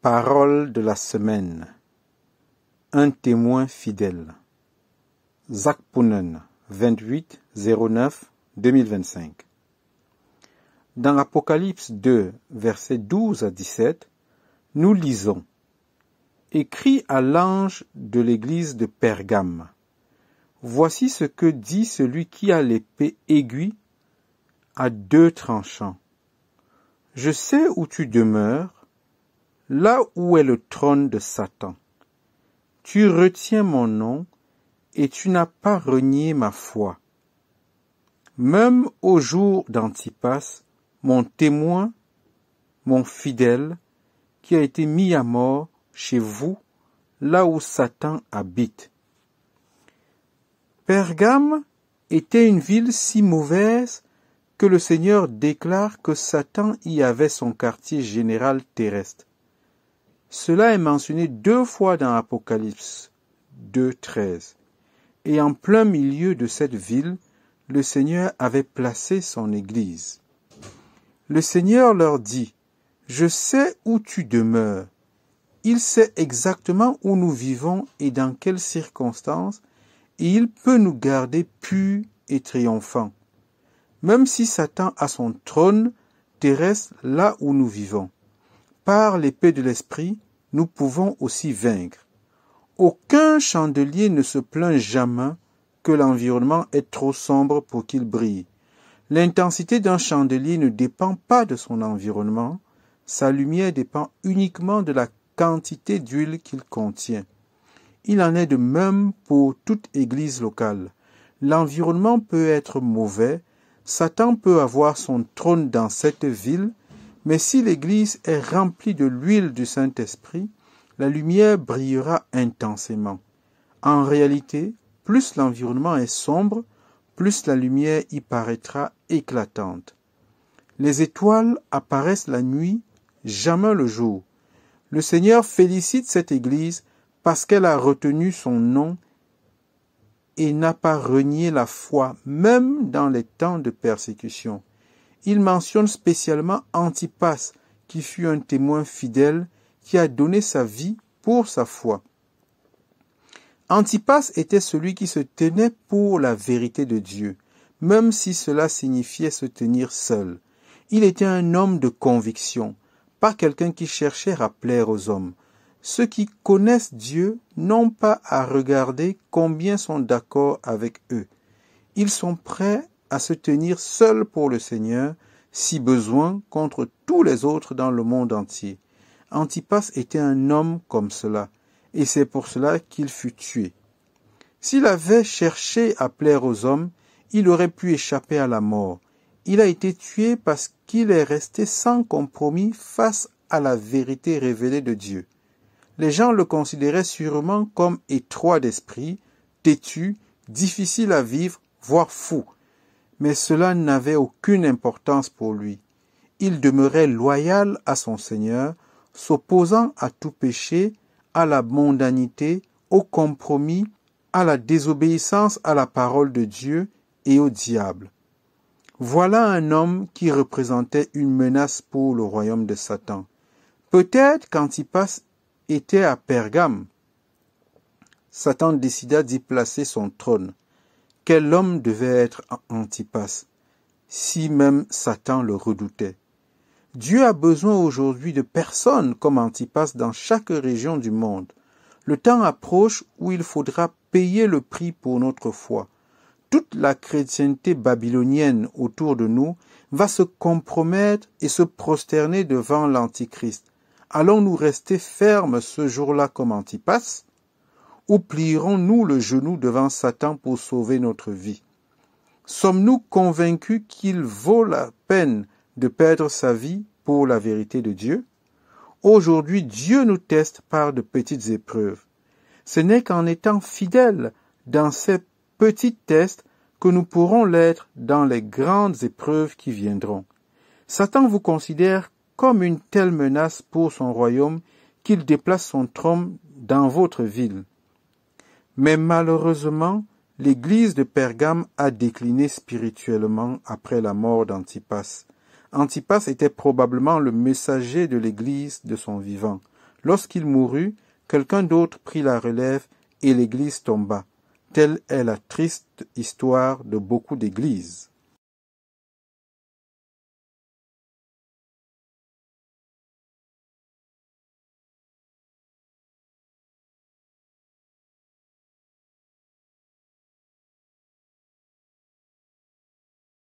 Parole de la semaine. Un témoin fidèle. Zakpunen, 28-09-2025. Dans Apocalypse 2, versets 12 à 17, nous lisons « Écrit à l'ange de l'église de Pergame. Voici ce que dit celui qui a l'épée aiguë à deux tranchants. Je sais où tu demeures, là où est le trône de Satan. Tu retiens mon nom et tu n'as pas renié ma foi. Même au jour d'Antipas, mon témoin, mon fidèle, qui a été mis à mort chez vous, là où Satan habite. » Pergame était une ville si mauvaise que le Seigneur déclare que Satan y avait son quartier général terrestre. Cela est mentionné 2 fois dans Apocalypse 2:13. Et en plein milieu de cette ville, le Seigneur avait placé son église. Le Seigneur leur dit, « Je sais où tu demeures. » Il sait exactement où nous vivons et dans quelles circonstances, et il peut nous garder purs et triomphants. Même si Satan a son trône terrestre là où nous vivons. Par l'épée de l'esprit, nous pouvons aussi vaincre. Aucun chandelier ne se plaint jamais que l'environnement est trop sombre pour qu'il brille. L'intensité d'un chandelier ne dépend pas de son environnement, sa lumière dépend uniquement de la quantité d'huile qu'il contient. Il en est de même pour toute église locale. L'environnement peut être mauvais, Satan peut avoir son trône dans cette ville, mais si l'église est remplie de l'huile du Saint-Esprit, la lumière brillera intensément. En réalité, plus l'environnement est sombre, plus la lumière y paraîtra éclatante. Les étoiles apparaissent la nuit, jamais le jour. Le Seigneur félicite cette église parce qu'elle a retenu son nom et n'a pas renié la foi, même dans les temps de persécution. Il mentionne spécialement Antipas, qui fut un témoin fidèle, qui a donné sa vie pour sa foi. Antipas était celui qui se tenait pour la vérité de Dieu, même si cela signifiait se tenir seul. Il était un homme de conviction, pas quelqu'un qui cherchait à plaire aux hommes. Ceux qui connaissent Dieu n'ont pas à regarder combien sont d'accord avec eux. Ils sont prêts à se tenir seuls pour le Seigneur, si besoin, contre tous les autres dans le monde entier. Antipas était un homme comme cela, et c'est pour cela qu'il fut tué. S'il avait cherché à plaire aux hommes, il aurait pu échapper à la mort. Il a été tué parce qu'il est resté sans compromis face à la vérité révélée de Dieu. Les gens le considéraient sûrement comme étroit d'esprit, têtu, difficile à vivre, voire fou. Mais cela n'avait aucune importance pour lui. Il demeurait loyal à son Seigneur, s'opposant à tout péché, à la mondanité, au compromis, à la désobéissance à la parole de Dieu et au diable. Voilà un homme qui représentait une menace pour le royaume de Satan. Peut-être qu'Antipas était à Pergame. Satan décida d'y placer son trône. Quel homme devait être Antipas, si même Satan le redoutait? Dieu a besoin aujourd'hui de personnes comme Antipas dans chaque région du monde. Le temps approche où il faudra payer le prix pour notre foi. Toute la chrétienté babylonienne autour de nous va se compromettre et se prosterner devant l'Antichrist. Allons-nous rester fermes ce jour-là comme Antipas? Ou plierons-nous le genou devant Satan pour sauver notre vie? Sommes-nous convaincus qu'il vaut la peine de perdre sa vie pour la vérité de Dieu? Aujourd'hui, Dieu nous teste par de petites épreuves. Ce n'est qu'en étant fidèles dans ces petits tests que nous pourrons l'être dans les grandes épreuves qui viendront. Satan vous considère comme une telle menace pour son royaume qu'il déplace son trône dans votre ville. Mais malheureusement, l'église de Pergame a décliné spirituellement après la mort d'Antipas. Antipas était probablement le messager de l'église de son vivant. Lorsqu'il mourut, quelqu'un d'autre prit la relève et l'Église tomba. Telle est la triste histoire de beaucoup d'églises.